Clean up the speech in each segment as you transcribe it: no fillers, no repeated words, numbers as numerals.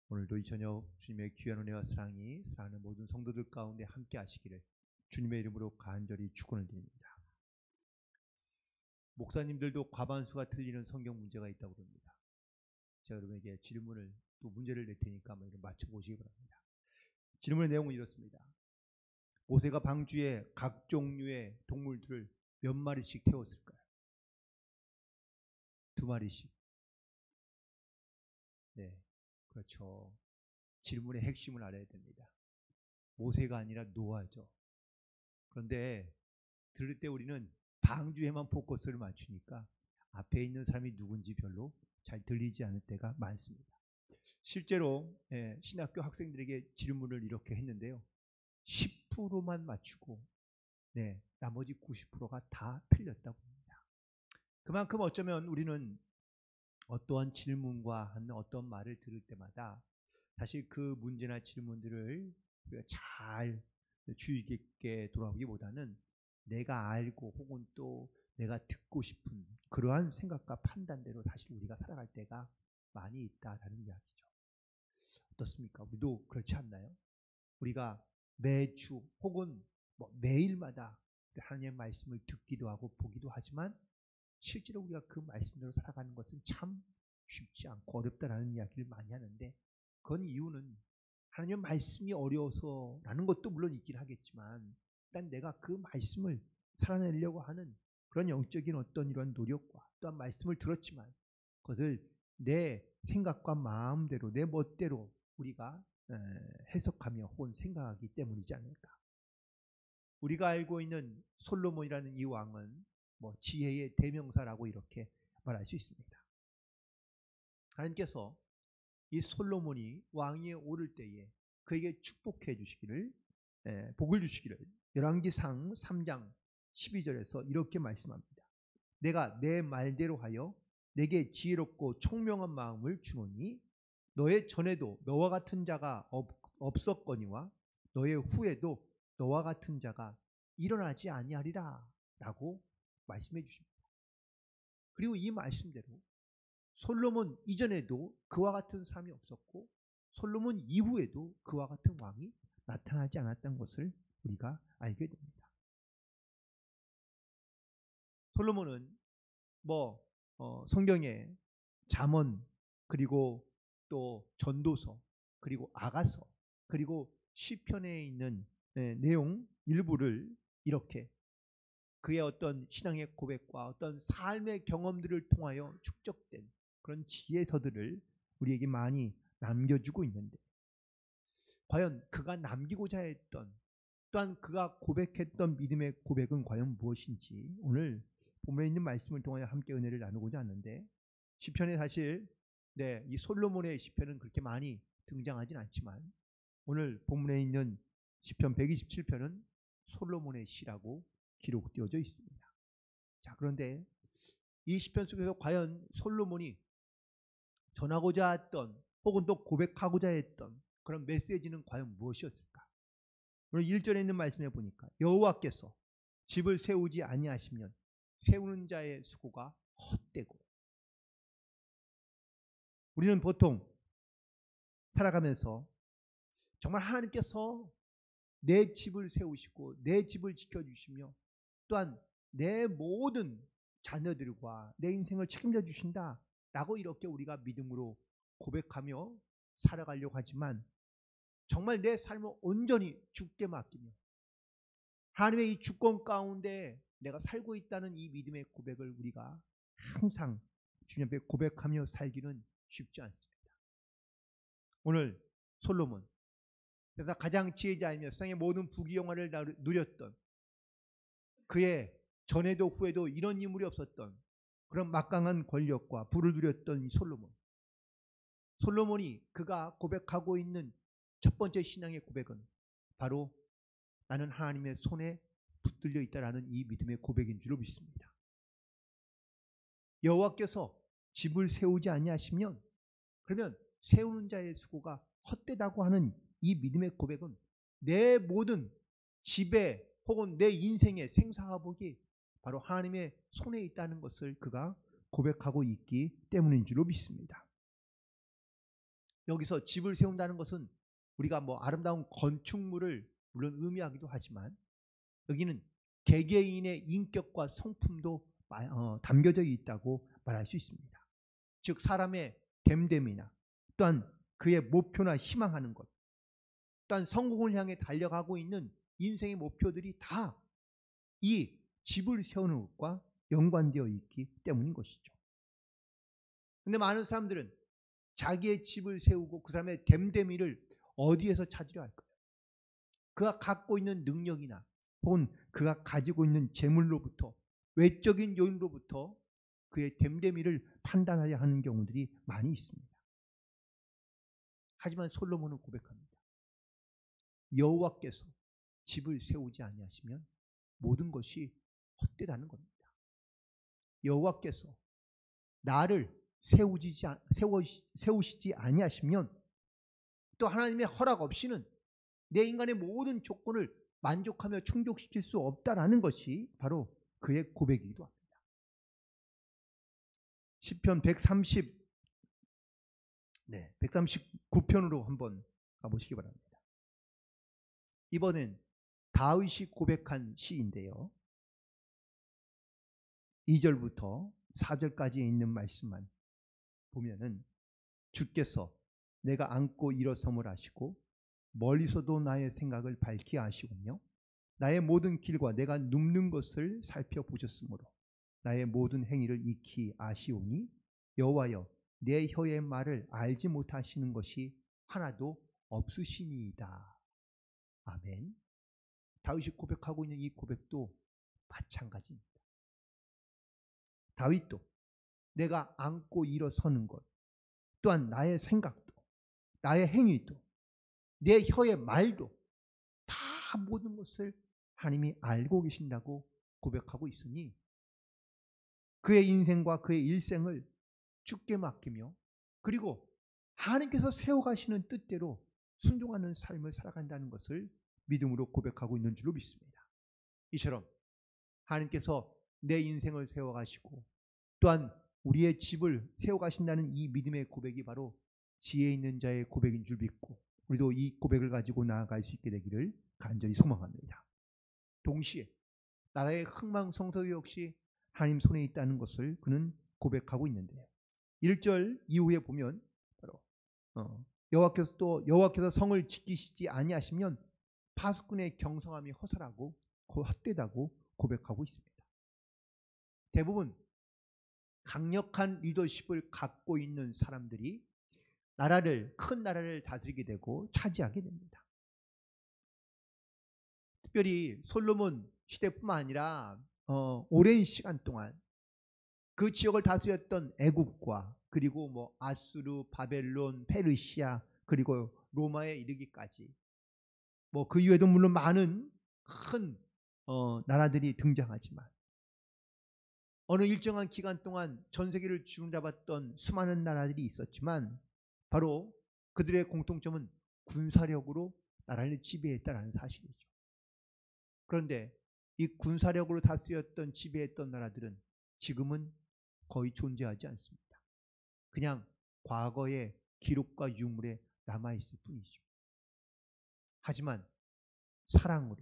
오늘도 이 저녁 주님의 귀한 은혜와 사랑이 사랑하는 모든 성도들 가운데 함께 하시기를 주님의 이름으로 간절히 축원을 드립니다. 목사님들도 과반수가 틀리는 성경 문제가 있다고 그럽니다. 제가 여러분에게 질문을 또 문제를 낼 테니까 한번 맞춰보시기 바랍니다. 질문의 내용은 이렇습니다. 모세가 방주에 각 종류의 동물들을 몇 마리씩 태웠을까요? 2마리씩. 네, 그렇죠. 질문의 핵심을 알아야 됩니다. 모세가 아니라 노아죠. 그런데 들을 때 우리는 방주에만 포커스를 맞추니까 앞에 있는 사람이 누군지 별로 잘 들리지 않을 때가 많습니다. 실제로 신학교 학생들에게 질문을 이렇게 했는데요. 10%만 맞추고 나머지 90%가 다 틀렸다고 합니다. 그만큼 어쩌면 우리는 어떠한 질문과 하는 어떤 말을 들을 때마다 사실 그 문제나 질문들을 우리가 잘 주의 깊게 돌아보기보다는 내가 알고 혹은 또 내가 듣고 싶은 그러한 생각과 판단대로 사실 우리가 살아갈 때가 많이 있다라는 이야기죠. 어떻습니까? 우리도 그렇지 않나요? 우리가 매주 혹은 매일마다 하나님의 말씀을 듣기도 하고 보기도 하지만 실제로 우리가 그 말씀대로 살아가는 것은 참 쉽지 않고 어렵다라는 이야기를 많이 하는데 그건 이유는 하나님의 말씀이 어려워서라는 것도 물론 있긴 하겠지만 일단 내가 그 말씀을 살아내려고 하는 그런 영적인 어떤 이런 노력과 또한 말씀을 들었지만 그것을 내 생각과 마음대로 내 멋대로 우리가 해석하며 혹은 생각하기 때문이지 않을까. 우리가 알고 있는 솔로몬이라는 이 왕은 지혜의 대명사라고 이렇게 말할 수 있습니다. 하나님께서 이 솔로몬이 왕위에 오를 때에 그에게 축복해 주시기를 복을 주시기를 열왕기상 3장 12절에서 이렇게 말씀합니다. 내가 내 말대로 하여 내게 지혜롭고 총명한 마음을 주노니 너의 전에도 너와 같은 자가 없었거니와 너의 후에도 너와 같은 자가 일어나지 아니하리라 라고 말씀해 주십니다. 그리고 이 말씀대로 솔로몬 이전에도 그와 같은 사람이 없었고 솔로몬 이후에도 그와 같은 왕이 나타나지 않았던 것을 우리가 알게 됩니다. 솔로몬은 성경에 잠언 그리고 또 전도서 그리고 아가서 그리고 시편에 있는 내용 일부를 이렇게 그의 어떤 신앙의 고백과 어떤 삶의 경험들을 통하여 축적된 그런 지혜서들을 우리에게 많이 남겨주고 있는데 과연 그가 남기고자 했던 또한 그가 고백했던 믿음의 고백은 과연 무엇인지 오늘 본문에 있는 말씀을 통하여 함께 은혜를 나누고자 하는데 시편에 사실 이 솔로몬의 시편은 그렇게 많이 등장하진 않지만 오늘 본문에 있는 시편 127편은 솔로몬의 시라고 기록되어져 있습니다. 자, 그런데 이 시편 속에서 과연 솔로몬이 전하고자 했던 혹은 또 고백하고자 했던 그런 메시지는 과연 무엇이었을까? 오늘 1절에 있는 말씀에 보니까 여호와께서 집을 세우지 아니하시면 세우는 자의 수고가 헛되고 우리는 보통 살아가면서 정말 하나님께서 내 집을 세우시고 내 집을 지켜주시며 또한 내 모든 자녀들과 내 인생을 책임져 주신다 라고 이렇게 우리가 믿음으로 고백하며 살아가려고 하지만 정말 내 삶을 온전히 주께 맡기며 하나님의 이 주권 가운데 내가 살고 있다는 이 믿음의 고백을 우리가 항상 주님 앞에 고백하며 살기는 쉽지 않습니다. 오늘 솔로몬 그래서 가장 지혜자이며 세상의 모든 부귀영화를 누렸던 그의 전에도 후에도 이런 인물이 없었던 그런 막강한 권력과 부를 누렸던 이 솔로몬이 그가 고백하고 있는 첫 번째 신앙의 고백은 바로 나는 하나님의 손에 붙들려 있다라는 이 믿음의 고백인 줄로 믿습니다. 여호와께서 집을 세우지 아니하시면 그러면 세우는 자의 수고가 헛되다고 하는 이 믿음의 고백은 내 모든 집에 혹은 내 인생의 생사화복이 바로 하나님의 손에 있다는 것을 그가 고백하고 있기 때문인 줄로 믿습니다. 여기서 집을 세운다는 것은 우리가 뭐 아름다운 건축물을 물론 의미하기도 하지만 여기는 개개인의 인격과 성품도 담겨져 있다고 말할 수 있습니다. 즉 사람의 됨됨이나 또한 그의 목표나 희망하는 것, 또한 성공을 향해 달려가고 있는 인생의 목표들이 다 이 집을 세우는 것과 연관되어 있기 때문인 것이죠. 그런데 많은 사람들은 자기의 집을 세우고 그 사람의 됨됨이를 어디에서 찾으려 할까요? 그가 갖고 있는 능력이나 혹은 그가 가지고 있는 재물로부터, 외적인 요인으로부터 그의 됨됨이를 판단하려 하는 경우들이 많이 있습니다. 하지만 솔로몬은 고백합니다. 여호와께서 집을 세우지 아니하시면 모든 것이 헛되다는 겁니다. 여호와께서 나를 세우시지 아니하시면 또 하나님의 허락 없이는 내 인간의 모든 조건을 만족하며 충족시킬 수 없다라는 것이 바로 그의 고백이기도 합니다. 시편 139편으로 한번 가보시기 바랍니다. 이번엔 다윗이 고백한 시인데요. 2절부터 4절까지 있는 말씀만 보면은 주께서 내가 앉고 일어섬을 아시고 멀리서도 나의 생각을 밝히 아시오며 나의 모든 길과 내가 눕는 것을 살펴보셨으므로 나의 모든 행위를 익히 아시오니 여호와여 내 혀의 말을 알지 못하시는 것이 하나도 없으시니이다. 아멘. 다윗이 고백하고 있는 이 고백도 마찬가지입니다. 다윗도 내가 앉고 일어서는 것, 또한 나의 생각도, 나의 행위도, 내 혀의 말도 다 모든 것을 하나님이 알고 계신다고 고백하고 있으니 그의 인생과 그의 일생을 주께 맡기며 그리고 하나님께서 세워가시는 뜻대로 순종하는 삶을 살아간다는 것을 믿음으로 고백하고 있는 줄로 믿습니다. 이처럼 하나님께서 내 인생을 세워가시고 또한 우리의 집을 세워가신다는 이 믿음의 고백이 바로 지혜 있는 자의 고백인 줄 믿고 우리도 이 고백을 가지고 나아갈 수 있게 되기를 간절히 소망합니다. 동시에 나라의 흥망성쇠 역시 하나님 손에 있다는 것을 그는 고백하고 있는데요. 1절 이후에 보면 바로 여호와께서 성을 지키시지 아니하시면 파수꾼의 경성함이 허설하고 헛되다고 고백하고 있습니다. 대부분 강력한 리더십을 갖고 있는 사람들이 큰 나라를 다스리게 되고 차지하게 됩니다. 특별히 솔로몬 시대뿐만 아니라 오랜 시간 동안 그 지역을 다스렸던 애굽과 그리고 뭐 아수르, 바벨론, 페르시아 그리고 로마에 이르기까지 뭐 그 이후에도 물론 많은 큰 나라들이 등장하지만 어느 일정한 기간 동안 전 세계를 주름잡았던 수많은 나라들이 있었지만 바로 그들의 공통점은 군사력으로 나라를 지배했다는 사실이죠. 그런데 이 군사력으로 다스렸던 지배했던 나라들은 지금은 거의 존재하지 않습니다. 그냥 과거의 기록과 유물에 남아있을 뿐이죠. 하지만 사랑으로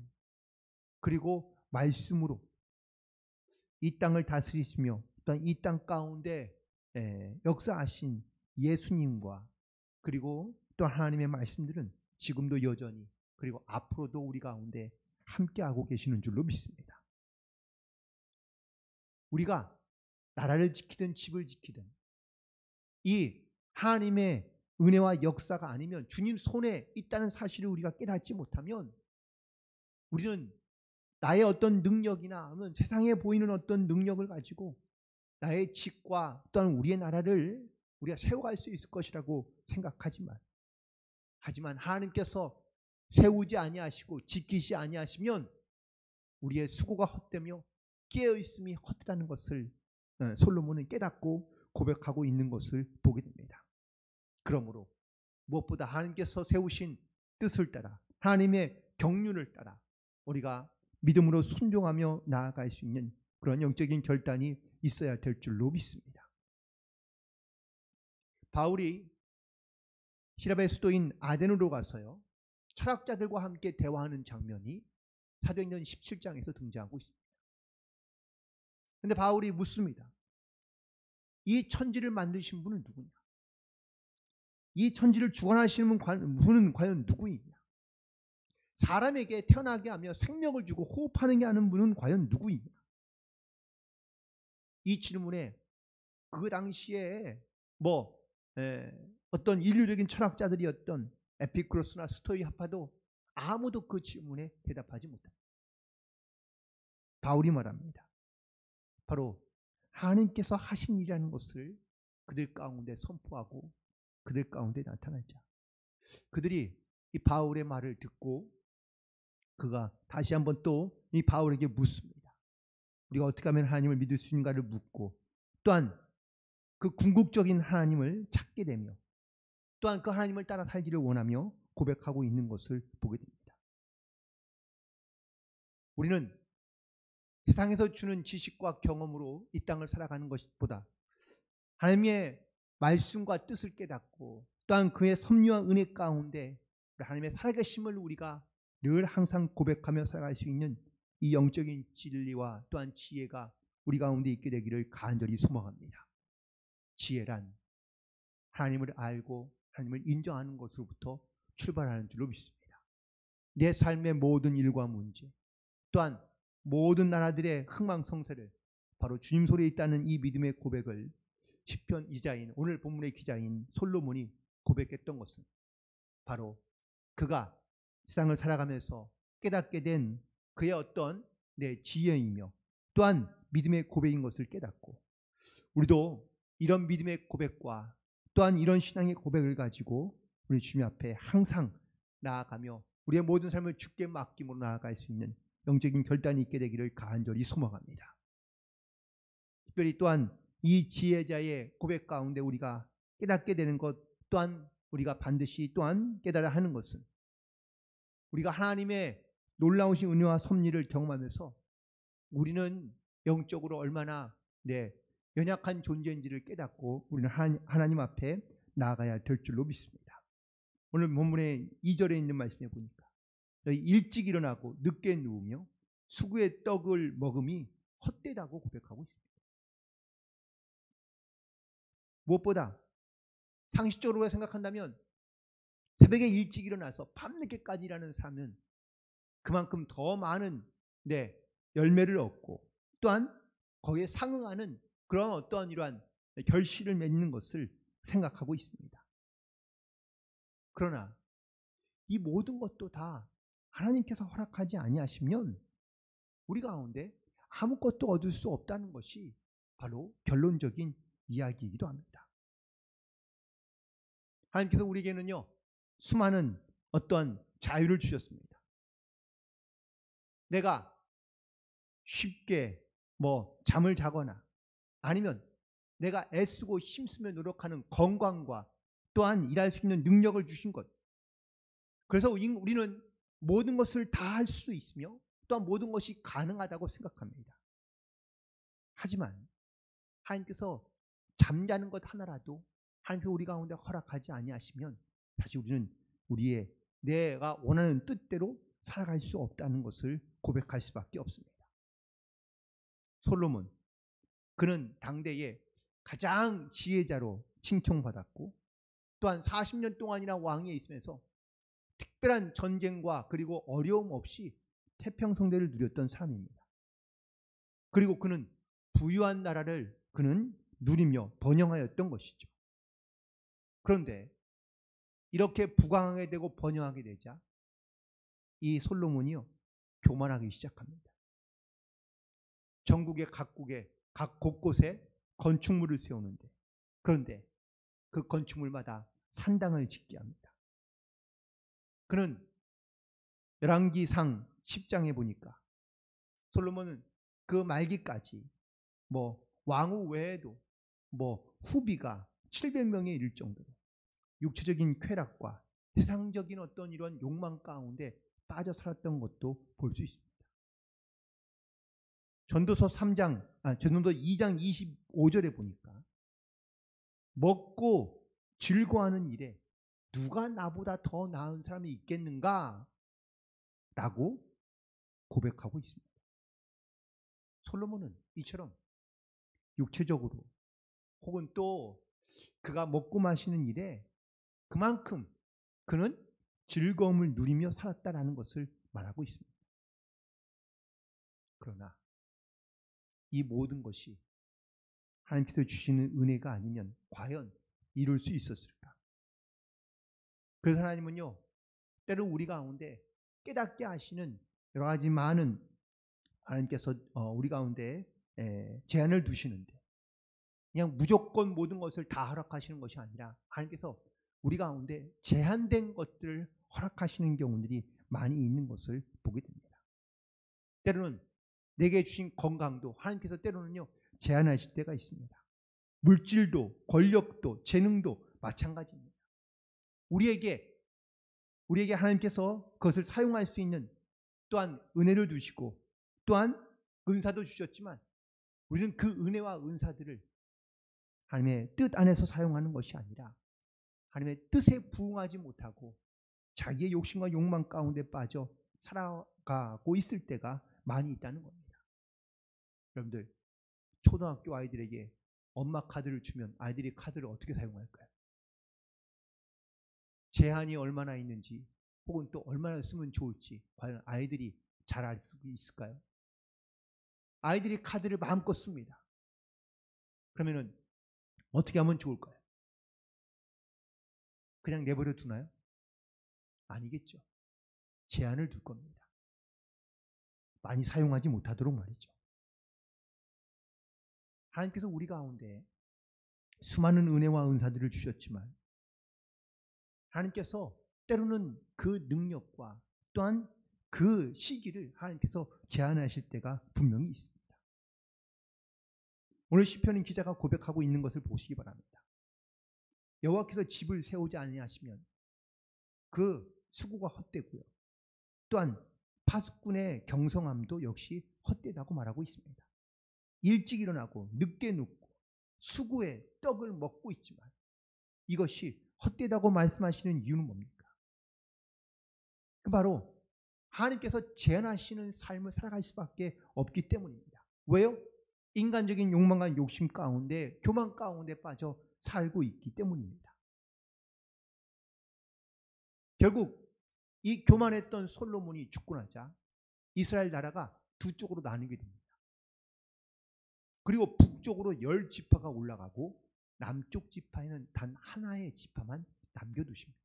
그리고 말씀으로 이 땅을 다스리시며 또한 이 땅 가운데 역사하신 예수님과 그리고 또 하나님의 말씀들은 지금도 여전히 그리고 앞으로도 우리 가운데 함께하고 계시는 줄로 믿습니다. 우리가 나라를 지키든 집을 지키든 이 하나님의 은혜와 역사가 아니면 주님 손에 있다는 사실을 우리가 깨닫지 못하면 우리는 나의 어떤 능력이나 하면 세상에 보이는 어떤 능력을 가지고 나의 집과 또한 우리의 나라를 우리가 세워갈 수 있을 것이라고 생각하지만 하지만 하나님께서 세우지 아니하시고 지키시 아니하시면 우리의 수고가 헛되며 깨어있음이 헛되다는 것을 솔로몬은 깨닫고 고백하고 있는 것을 보게 됩니다. 그러므로 무엇보다 하나님께서 세우신 뜻을 따라 하나님의 경륜을 따라 우리가 믿음으로 순종하며 나아갈 수 있는 그런 영적인 결단이 있어야 될 줄로 믿습니다. 바울이 시랍의 수도인 아덴으로 가서요, 철학자들과 함께 대화하는 장면이 사도행전 17장에서 등장하고 있습니다. 그런데 바울이 묻습니다. 이 천지를 만드신 분은 누구냐? 이 천지를 주관하시는 분은 과연 누구이냐? 사람에게 태어나게 하며 생명을 주고 호흡하는 게 하는 분은 과연 누구이냐? 이 질문에 그 당시에 어떤 인류적인 철학자들이었던 에피쿠로스나 스토이아파도 아무도 그 질문에 대답하지 못합니다. 바울이 말합니다. 바로 하나님께서 하신 일이라는 것을 그들 가운데 선포하고 그들 가운데 나타나자. 그들이 이 바울의 말을 듣고 그가 다시 한번 또 이 바울에게 묻습니다. 우리가 어떻게 하면 하나님을 믿을 수 있는가를 묻고, 또한 그 궁극적인 하나님을 찾게 되며, 또한 그 하나님을 따라 살기를 원하며 고백하고 있는 것을 보게 됩니다. 우리는 세상에서 주는 지식과 경험으로 이 땅을 살아가는 것보다 하나님의 말씀과 뜻을 깨닫고, 또한 그의 섭리와 은혜 가운데 하나님의 살아계심을 우리가 늘 항상 고백하며 살아갈 수 있는 이 영적인 진리와 또한 지혜가 우리 가운데 있게 되기를 간절히 소망합니다. 지혜란 하나님을 알고 하나님을 인정하는 것으로부터 출발하는 줄로 믿습니다. 내 삶의 모든 일과 문제, 또한 모든 나라들의 흥망성쇠를 바로 주님 손에 있다는 이 믿음의 고백을 시편 이자인, 오늘 본문의 기자인 솔로몬이 고백했던 것은 바로 그가 세상을 살아가면서 깨닫게 된 그의 어떤 지혜이며 또한 믿음의 고백인 것을 깨닫고, 우리도 이런 믿음의 고백과 또한 이런 신앙의 고백을 가지고 우리 주님 앞에 항상 나아가며 우리의 모든 삶을 주께 맡김으로 나아갈 수 있는 영적인 결단이 있게 되기를 간절히 소망합니다. 특별히 또한 이 지혜자의 고백 가운데 우리가 깨닫게 되는 것, 또한 우리가 반드시 또한 깨달아야 하는 것은 우리가 하나님의 놀라우신 은혜와 섭리를 경험하면서 우리는 영적으로 얼마나 연약한 존재인지를 깨닫고 우리는 하나님 앞에 나아가야 될 줄로 믿습니다. 오늘 본문의 2절에 있는 말씀에 보니까 너희 일찍 일어나고 늦게 누우며 수구의 떡을 먹음이 헛되다고 고백하고 있습니다. 무엇보다 상식적으로 생각한다면 새벽에 일찍 일어나서 밤늦게까지 일하는 사람은 그만큼 더 많은 열매를 얻고 또한 거기에 상응하는 그런 어떠한 이러한 결실을 맺는 것을 생각하고 있습니다. 그러나 이 모든 것도 다 하나님께서 허락하지 아니하시면 우리 가운데 아무것도 얻을 수 없다는 것이 바로 결론적인 이야기이기도 합니다. 하나님께서 우리에게는요 수많은 어떤 자유를 주셨습니다. 내가 쉽게 잠을 자거나 아니면 내가 애쓰고 힘쓰며 노력하는 건강과 또한 일할 수 있는 능력을 주신 것, 그래서 우리는 모든 것을 다 할 수 있으며 또한 모든 것이 가능하다고 생각합니다. 하지만 하나님께서 잠자는 것 하나라도 하나님께서 우리 가운데 허락하지 아니하시면 사실 우리는 우리의 내가 원하는 뜻대로 살아갈 수 없다는 것을 고백할 수밖에 없습니다. 솔로몬, 그는 당대의 가장 지혜자로 칭송받았고 또한 40년 동안이나 왕위에 있으면서 특별한 전쟁과 그리고 어려움 없이 태평성대를 누렸던 사람입니다. 그리고 그는 부유한 나라를 그는 누리며 번영하였던 것이죠. 그런데 이렇게 부강하게 되고 번영하게 되자 이 솔로몬이요 교만하기 시작합니다. 전국의 각 곳곳에 건축물을 세우는데, 그런데 그 건축물마다 산당을 짓게 합니다. 그는 열왕기상 10장에 보니까 솔로몬은 그 말기까지 왕후 외에도 후비가 700명에 이를 정도로 육체적인 쾌락과 세상적인 어떤 이런 욕망 가운데 빠져 살았던 것도 볼 수 있습니다. 전도서 2장 25절에 보니까 먹고 즐거워하는 일에 누가 나보다 더 나은 사람이 있겠는가? 라고 고백하고 있습니다. 솔로몬은 이처럼 육체적으로 혹은 또 그가 먹고 마시는 일에 그만큼 그는 즐거움을 누리며 살았다라는 것을 말하고 있습니다. 그러나 이 모든 것이 하나님께서 주시는 은혜가 아니면 과연 이룰 수 있었을까? 그래서 하나님은요, 때로 우리 가운데 깨닫게 하시는 여러 가지 많은 하나님께서 우리 가운데 제한을 두시는데 그냥 무조건 모든 것을 다 허락하시는 것이 아니라 하나님께서 우리 가운데 제한된 것들을 허락하시는 경우들이 많이 있는 것을 보게 됩니다. 때로는 내게 주신 건강도 하나님께서 때로는요 제한하실 때가 있습니다. 물질도 권력도 재능도 마찬가지입니다. 우리에게 하나님께서 그것을 사용할 수 있는 또한 은혜를 주시고 또한 은사도 주셨지만 우리는 그 은혜와 은사들을 하나님의 뜻 안에서 사용하는 것이 아니라 하나님의 뜻에 부응하지 못하고 자기의 욕심과 욕망 가운데 빠져 살아가고 있을 때가 많이 있다는 겁니다. 여러분들, 초등학교 아이들에게 엄마 카드를 주면 아이들이 카드를 어떻게 사용할까요? 제한이 얼마나 있는지 혹은 또 얼마나 쓰면 좋을지 과연 아이들이 잘 알 수 있을까요? 아이들이 카드를 마음껏 씁니다. 그러면은 어떻게 하면 좋을까요? 그냥 내버려 두나요? 아니겠죠. 제한을 둘 겁니다. 많이 사용하지 못하도록 말이죠. 하나님께서 우리 가운데 수많은 은혜와 은사들을 주셨지만 하나님께서 때로는 그 능력과 또한 그 시기를 하나님께서 제한하실 때가 분명히 있습니다. 오늘 시편 기자가 고백하고 있는 것을 보시기 바랍니다. 여호와께서 집을 세우지 아니하시면 그 수고가 헛되고요. 또한 파수꾼의 경성함도 역시 헛되다고 말하고 있습니다. 일찍 일어나고 늦게 눕고 수고에 떡을 먹고 있지만 이것이 헛되다고 말씀하시는 이유는 뭡니까? 그 바로 하나님께서 제한하시는 삶을 살아갈 수밖에 없기 때문입니다. 왜요? 인간적인 욕망과 욕심 가운데 교만 가운데 빠져 살고 있기 때문입니다. 결국 이 교만했던 솔로몬이 죽고 나자 이스라엘 나라가 두 쪽으로 나뉘게 됩니다. 그리고 북쪽으로 10지파가 올라가고 남쪽 지파에는 단 하나의 지파만 남겨두십니다.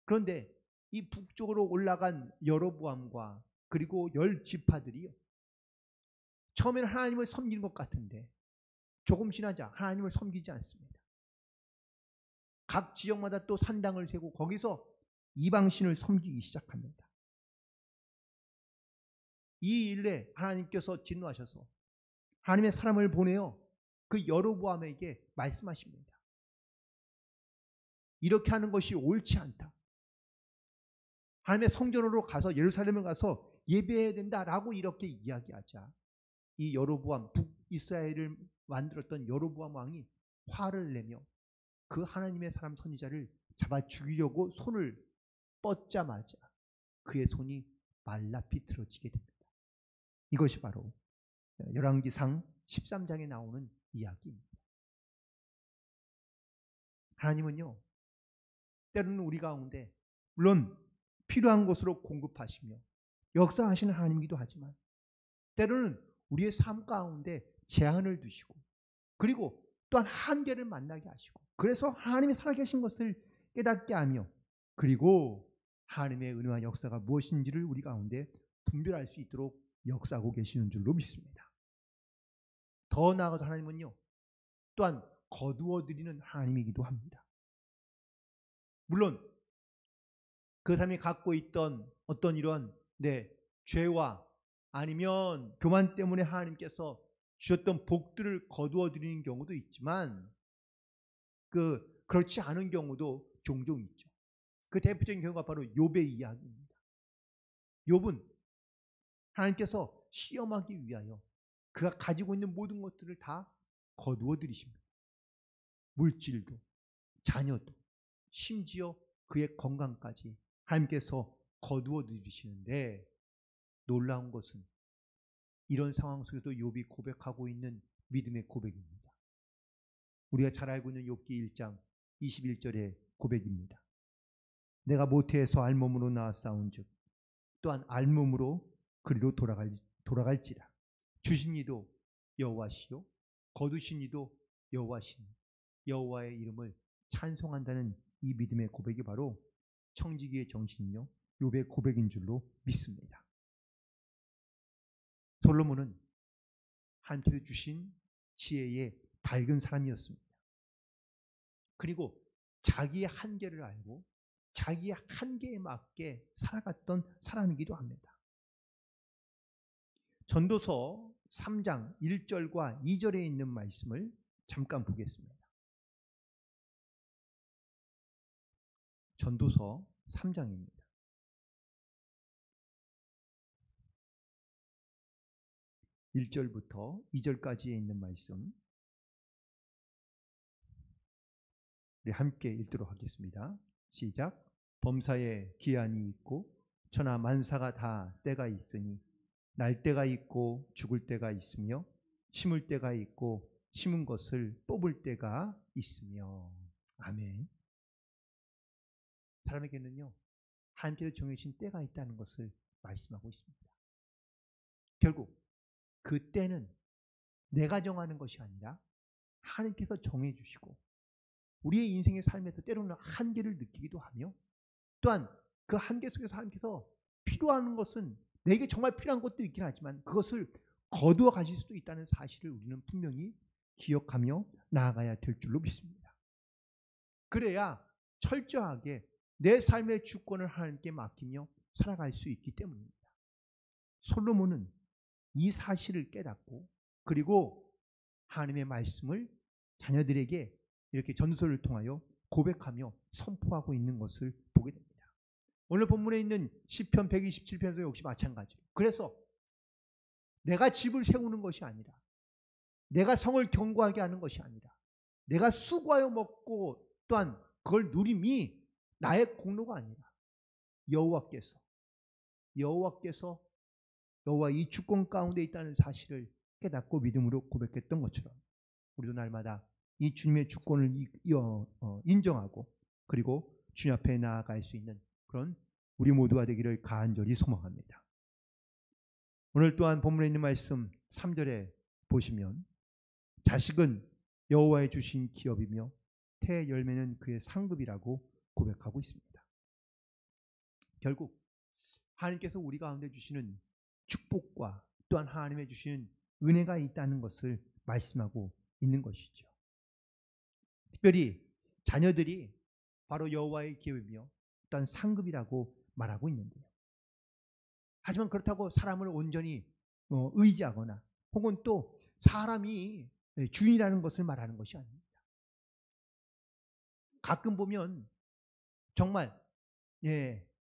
그런데 이 북쪽으로 올라간 여로보암과 그리고 10지파들이요. 처음에는 하나님을 섬기는 것 같은데 조금 지나자 하나님을 섬기지 않습니다. 각 지역마다 또 산당을 세고 거기서 이방신을 섬기기 시작합니다. 이 일에 하나님께서 진노하셔서 하나님의 사람을 보내어 그 여로보암에게 말씀하십니다. 이렇게 하는 것이 옳지 않다. 하나님의 성전으로 가서 예루살렘을 가서 예배해야 된다라고 이렇게 이야기하자 이 여로보암 북이스라엘을 만들었던 여로보암 왕이 화를 내며 그 하나님의 사람 선지자를 잡아 죽이려고 손을 뻗자마자 그의 손이 말라 비틀어지게 됩니다. 이것이 바로 열왕기상 13장에 나오는 이야기입니다. 하나님은요, 때로는 우리 가운데 물론 필요한 것으로 공급하시며 역사하시는 하나님이기도 하지만 때로는 우리의 삶 가운데 제한을 두시고 그리고 또한 한계를 만나게 하시고 그래서 하나님이 살아계신 것을 깨닫게 하며 그리고 하나님의 은혜와 역사가 무엇인지를 우리 가운데 분별할 수 있도록 역사하고 계시는 줄로 믿습니다. 더 나아가서 하나님은요 또한 거두어드리는 하나님이기도 합니다. 물론 그 사람이 갖고 있던 어떤 이런 죄와 아니면 교만 때문에 하나님께서 주셨던 복들을 거두어드리는 경우도 있지만 그렇지 않은 경우도 종종 있죠. 그 대표적인 경우가 바로 욥의 이야기입니다. 욥은 하나님께서 시험하기 위하여 그가 가지고 있는 모든 것들을 다 거두어 들이십니다. 물질도 자녀도 심지어 그의 건강까지 하나님께서 거두어 누리시는데, 놀라운 것은 이런 상황 속에도 욥이 고백하고 있는 믿음의 고백입니다. 우리가 잘 알고 있는 욥기 1장 21절의 고백입니다. 내가 모태에서 알몸으로 나왔사온즉 또한 알몸으로 그리로 돌아갈지라. 주신 이도 여호와시요 거두신 이도 여호와시니 여호와의 이름을 찬송한다는 이 믿음의 고백이 바로 청지기의 정신이요 욥의 고백인 줄로 믿습니다. 솔로몬은 하나님께서 주신 지혜의 밝은 사람이었습니다. 그리고 자기의 한계를 알고 자기의 한계에 맞게 살아갔던 사람이기도 합니다. 전도서 3장 1절과 2절에 있는 말씀을 잠깐 보겠습니다. 전도서 3장입니다. 1절부터 2절까지에 있는 말씀 우리 함께 읽도록 하겠습니다. 시작. 범사에 기한이 있고 천하 만사가 다 때가 있으니 날 때가 있고 죽을 때가 있으며 심을 때가 있고 심은 것을 뽑을 때가 있으며. 아멘. 사람에게는요 하나님께서 정해주신 때가 있다는 것을 말씀하고 있습니다. 결국 그 때는 내가 정하는 것이 아니라 하나님께서 정해주시고 우리의 인생의 삶에서 때로는 한계를 느끼기도 하며 또한 그 한계 속에서 하나님께서 필요한 것은 내게 정말 필요한 것도 있긴 하지만 그것을 거두어 가실 수도 있다는 사실을 우리는 분명히 기억하며 나아가야 될 줄로 믿습니다. 그래야 철저하게 내 삶의 주권을 하나님께 맡기며 살아갈 수 있기 때문입니다. 솔로몬은 이 사실을 깨닫고 그리고 하나님의 말씀을 자녀들에게 이렇게 전도서를 통하여 고백하며 선포하고 있는 것을 보게 됩니다. 오늘 본문에 있는 시편 127편도 역시 마찬가지로 그래서 내가 집을 세우는 것이 아니라 내가 성을 견고하게 하는 것이 아니라 내가 수고하여 먹고 또한 그걸 누림이 나의 공로가 아니라 여호와께서 여호와 이 주권 가운데 있다는 사실을 깨닫고 믿음으로 고백했던 것처럼 우리도 날마다 이 주님의 주권을 인정하고 그리고 주님 앞에 나아갈 수 있는 그런 우리 모두가 되기를 간절히 소망합니다. 오늘 또한 본문에 있는 말씀 3절에 보시면 자식은 여호와의 주신 기업이며 태의 열매는 그의 상급이라고 고백하고 있습니다. 결국 하나님께서 우리 가운데 주시는 축복과 또한 하나님의 주시는 은혜가 있다는 것을 말씀하고 있는 것이죠. 특별히 자녀들이 바로 여호와의 기업이며 또한 상급이라고 말하고 있는데요. 하지만 그렇다고 사람을 온전히 의지하거나 혹은 또 사람이 주인이라는 것을 말하는 것이 아닙니다. 가끔 보면 정말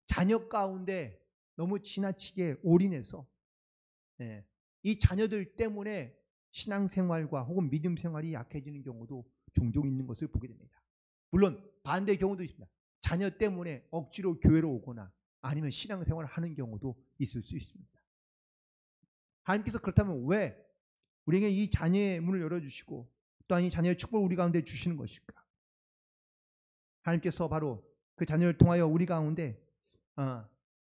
자녀 가운데 너무 지나치게 올인해서 이 자녀들 때문에 신앙생활과 혹은 믿음 생활이 약해지는 경우도 종종 있는 것을 보게 됩니다. 물론 반대의 경우도 있습니다. 자녀 때문에 억지로 교회로 오거나 아니면 신앙생활을 하는 경우도 있을 수 있습니다. 하나님께서 그렇다면 왜 우리에게 이 자녀의 문을 열어주시고 또한 이 자녀의 축복을 우리 가운데 주시는 것일까? 하나님께서 바로 그 자녀를 통하여 우리 가운데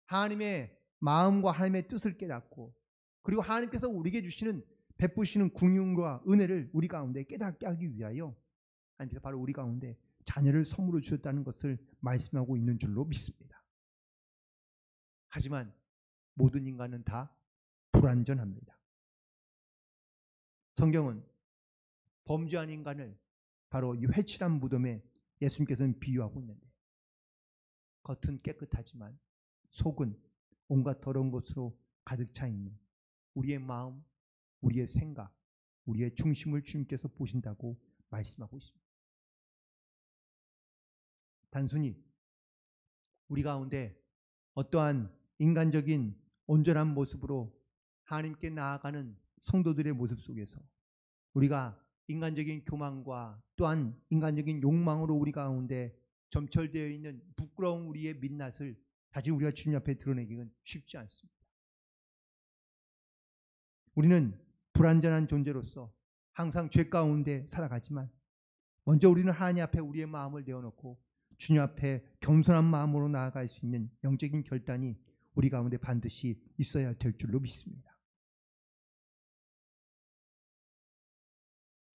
하나님의 마음과 하나님의 뜻을 깨닫고 그리고 하나님께서 우리에게 주시는 베푸시는 궁용과 은혜를 우리 가운데 깨닫게 하기 위하여 하나님께서 바로 우리 가운데 자녀를 선물로 주셨다는 것을 말씀하고 있는 줄로 믿습니다. 하지만 모든 인간은 다 불완전합니다. 성경은 범죄한 인간을 바로 이 회칠한 무덤에 예수님께서는 비유하고 있는데 겉은 깨끗하지만 속은 온갖 더러운 것으로 가득 차 있는 우리의 마음, 우리의 생각, 우리의 중심을 주님께서 보신다고 말씀하고 있습니다. 단순히 우리 가운데 어떠한 인간적인 온전한 모습으로 하나님께 나아가는 성도들의 모습 속에서 우리가 인간적인 교만과 또한 인간적인 욕망으로 우리 가운데 점철되어 있는 부끄러운 우리의 민낯을 다시 우리가 주님 앞에 드러내기는 쉽지 않습니다. 우리는 불완전한 존재로서 항상 죄 가운데 살아가지만 먼저 우리는 하나님 앞에 우리의 마음을 내어놓고 주님 앞에 겸손한 마음으로 나아갈 수 있는 영적인 결단이 우리 가운데 반드시 있어야 될 줄로 믿습니다.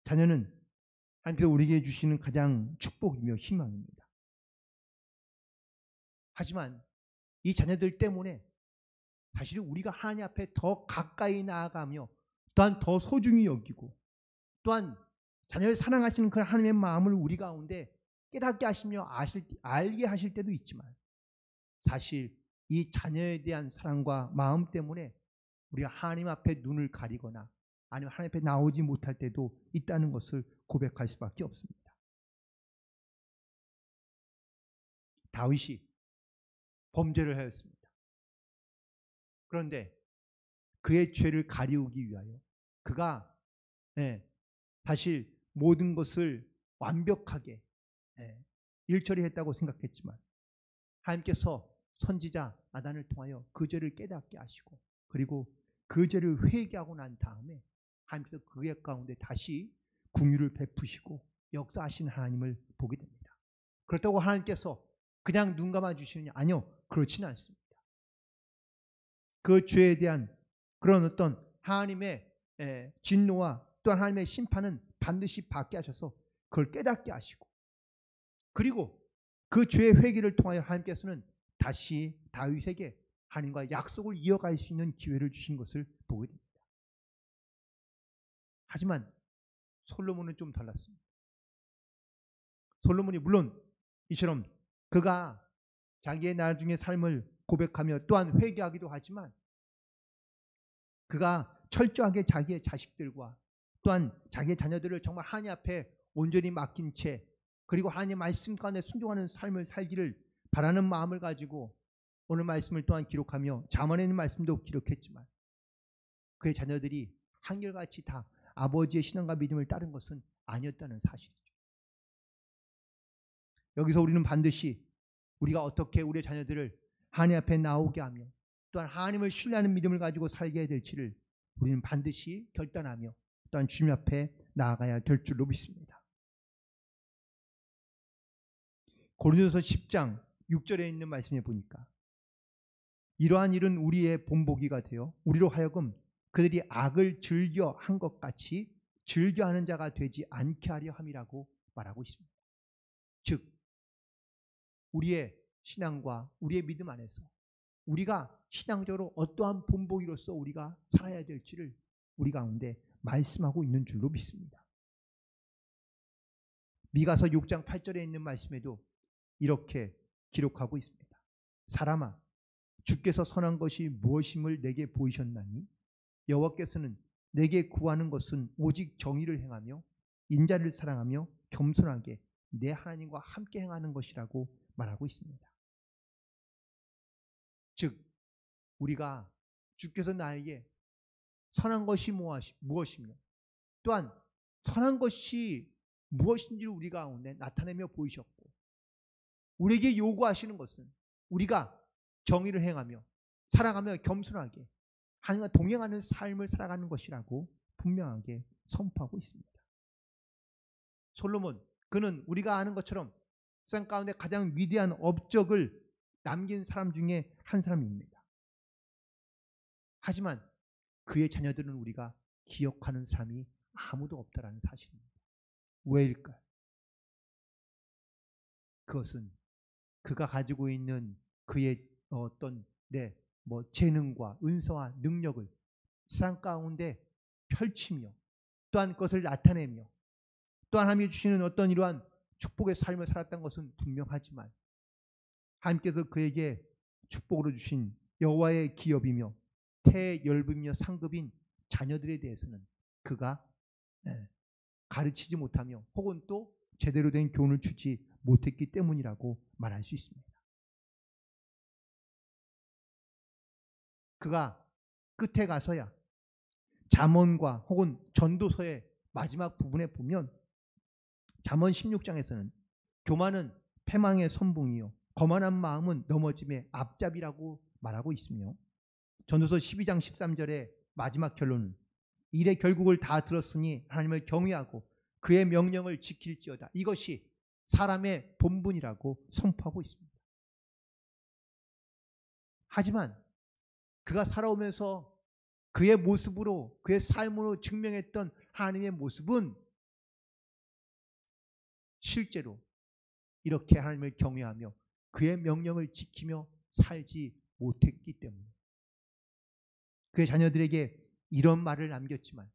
자녀는 하나님께서 우리에게 주시는 가장 축복이며 희망입니다. 하지만 이 자녀들 때문에 사실 우리가 하나님 앞에 더 가까이 나아가며 또한 더 소중히 여기고 또한 자녀를 사랑하시는 그 하나님의 마음을 우리 가운데 깨닫게 하시며 알게 하실 때도 있지만 사실 이 자녀에 대한 사랑과 마음 때문에 우리가 하나님 앞에 눈을 가리거나 아니면 하나님 앞에 나오지 못할 때도 있다는 것을 고백할 수밖에 없습니다. 다윗이 범죄를 하였습니다. 그런데 그의 죄를 가리우기 위하여 그가 사실 모든 것을 완벽하게 일처리 했다고 생각했지만 하나님께서 선지자 나단을 통하여 그 죄를 깨닫게 하시고 그리고 그 죄를 회개하고 난 다음에 하나님께서 그의 가운데 다시 긍휼을 베푸시고 역사하시는 하나님을 보게 됩니다. 그렇다고 하나님께서 그냥 눈 감아 주시느냐? 아니요, 그렇지는 않습니다. 그 죄에 대한 그런 어떤 하나님의 진노와 또한 하나님의 심판은 반드시 받게 하셔서 그걸 깨닫게 하시고 그리고 그 죄의 회개를 통하여 하나님께서는 다시 다윗에게 하나님과 약속을 이어갈 수 있는 기회를 주신 것을 보게 됩니다. 하지만 솔로몬은 좀 달랐습니다. 솔로몬이 물론 이처럼 그가 자기의 나중의 삶을 고백하며 또한 회개하기도 하지만 그가 철저하게 자기의 자식들과 또한 자기의 자녀들을 정말 하나님 앞에 온전히 맡긴 채 그리고 하나님의 말씀 가운데 순종하는 삶을 살기를 바라는 마음을 가지고 오늘 말씀을 또한 기록하며 잠언에 있는 말씀도 기록했지만 그의 자녀들이 한결같이 다 아버지의 신앙과 믿음을 따른 것은 아니었다는 사실이죠. 여기서 우리는 반드시 우리가 어떻게 우리의 자녀들을 하나님 앞에 나오게 하며 또한 하나님을 신뢰하는 믿음을 가지고 살게 될지를 우리는 반드시 결단하며 또한 주님 앞에 나아가야 될 줄로 믿습니다. 고린도서 10장 6절에 있는 말씀에 보니까 이러한 일은 우리의 본보기가 되어 우리로 하여금 그들이 악을 즐겨한 것 같이 즐겨하는 자가 되지 않게 하려 함이라고 말하고 있습니다. 즉 우리의 신앙과 우리의 믿음 안에서 우리가 신앙적으로 어떠한 본보기로서 우리가 살아야 될지를 우리 가운데 말씀하고 있는 줄로 믿습니다. 미가서 6장 8절에 있는 말씀에도 이렇게 기록하고 있습니다. 사람아 주께서 선한 것이 무엇임을 내게 보이셨나니 여호와께서는 내게 구하는 것은 오직 정의를 행하며 인자를 사랑하며 겸손하게 내 하나님과 함께 행하는 것이라고 말하고 있습니다. 즉 우리가 주께서 나에게 선한 것이 무엇이며 또한 선한 것이 무엇인지를 우리 가운데 나타내며 보이셨고 우리에게 요구하시는 것은 우리가 정의를 행하며 사랑하며 겸손하게 하나님과 동행하는 삶을 살아가는 것이라고 분명하게 선포하고 있습니다. 솔로몬 그는 우리가 아는 것처럼 세상 가운데 가장 위대한 업적을 남긴 사람 중에 한 사람입니다. 하지만 그의 자녀들은 우리가 기억하는 사람이 아무도 없다라는 사실입니다. 왜일까요? 그것은 그가 가지고 있는 그의 어떤 재능과 은사와 능력을 세상 가운데 펼치며 또한 그것을 나타내며 또한 하나님이 주시는 어떤 이러한 축복의 삶을 살았던 것은 분명하지만 하나님께서 그에게 축복으로 주신 여호와의 기업이며 태열부이며 상급인 자녀들에 대해서는 그가 가르치지 못하며 혹은 또 제대로 된 교훈을 주지 못했기 때문이라고 말할 수 있습니다. 그가 끝에 가서야 잠언과 혹은 전도서의 마지막 부분에 보면 잠언 16장에서는 교만은 패망의 선봉이요 거만한 마음은 넘어짐의 앞잡이라고 말하고 있으며, 전도서 12장 13절의 마지막 결론은 일의 결국을 다 들었으니 하나님을 경외하고 그의 명령을 지킬지어다, 이것이 사람의 본분이라고 선포하고 있습니다. 하지만 그가 살아오면서 그의 모습으로, 그의 삶으로 증명했던 하나님의 모습은 실제로 이렇게 하나님을 경외하며 그의 명령을 지키며 살지 못했기 때문에 그의 자녀들에게 이런 말을 남겼지만,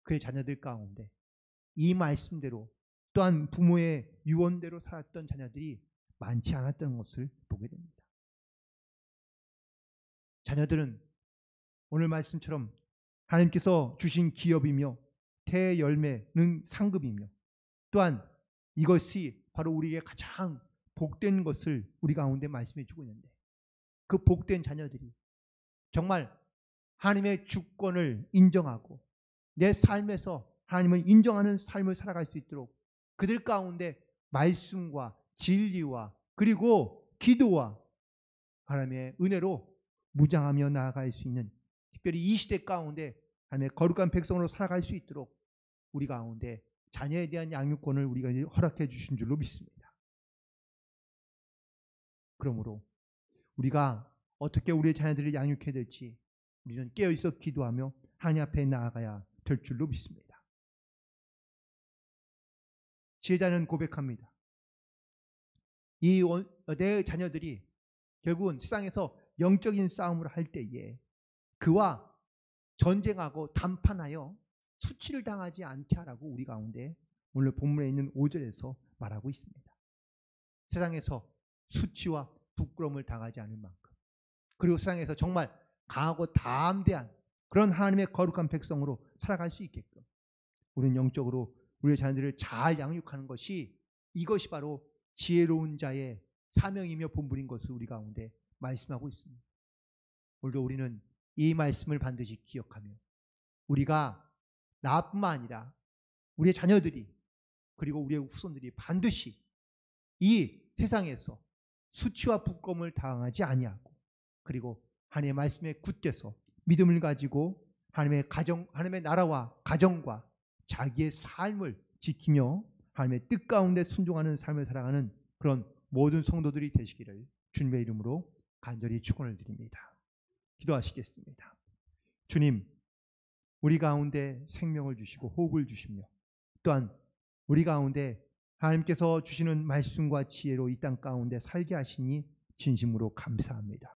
그의 자녀들 가운데 이 말씀대로 또한 부모의 유언대로 살았던 자녀들이 많지 않았던 것을 보게 됩니다. 자녀들은 오늘 말씀처럼 하나님께서 주신 기업이며 태의 열매는 상급이며, 또한 이것이 바로 우리에게 가장 복된 것을 우리 가운데 말씀해 주고 있는데, 그 복된 자녀들이 정말 하나님의 주권을 인정하고 내 삶에서 하나님을 인정하는 삶을 살아갈 수 있도록 그들 가운데 말씀과 진리와 그리고 기도와 하나님의 은혜로 무장하며 나아갈 수 있는, 특별히 이 시대 가운데 하나님의 거룩한 백성으로 살아갈 수 있도록 우리 가운데 자녀에 대한 양육권을 우리가 허락해 주신 줄로 믿습니다. 그러므로 우리가 어떻게 우리의 자녀들을 양육해야 될지 우리는 깨어있어 기도하며 하나님 앞에 나아가야 될 줄로 믿습니다. 지혜자는 고백합니다. 내 자녀들이 결국은 세상에서 영적인 싸움을 할 때에 그와 전쟁하고 담판하여 수치를 당하지 않게 하라고 우리 가운데 오늘 본문에 있는 5절에서 말하고 있습니다. 세상에서 수치와 부끄러움을 당하지 않을 만큼, 그리고 세상에서 정말 강하고 담대한 그런 하나님의 거룩한 백성으로 살아갈 수 있게끔 우리는 영적으로 우리의 자녀들을 잘 양육하는 것이, 이것이 바로 지혜로운 자의 사명이며 본분인 것을 우리 가운데 말씀하고 있습니다. 오늘도 우리는 이 말씀을 반드시 기억하며 우리가 나뿐만 아니라 우리의 자녀들이 그리고 우리의 후손들이 반드시 이 세상에서 수치와 부끄러움을 당하지 아니하고, 그리고 하나님의 말씀에 굳게서 믿음을 가지고 하나님의 가정, 하나님의 나라와 가정과 자기의 삶을 지키며 하나님의 뜻 가운데 순종하는 삶을 살아가는 그런 모든 성도들이 되시기를 주님의 이름으로 간절히 축원을 드립니다. 기도하시겠습니다. 주님, 우리 가운데 생명을 주시고 호흡을 주시며 또한 우리 가운데 하나님께서 주시는 말씀과 지혜로 이 땅 가운데 살게 하시니 진심으로 감사합니다.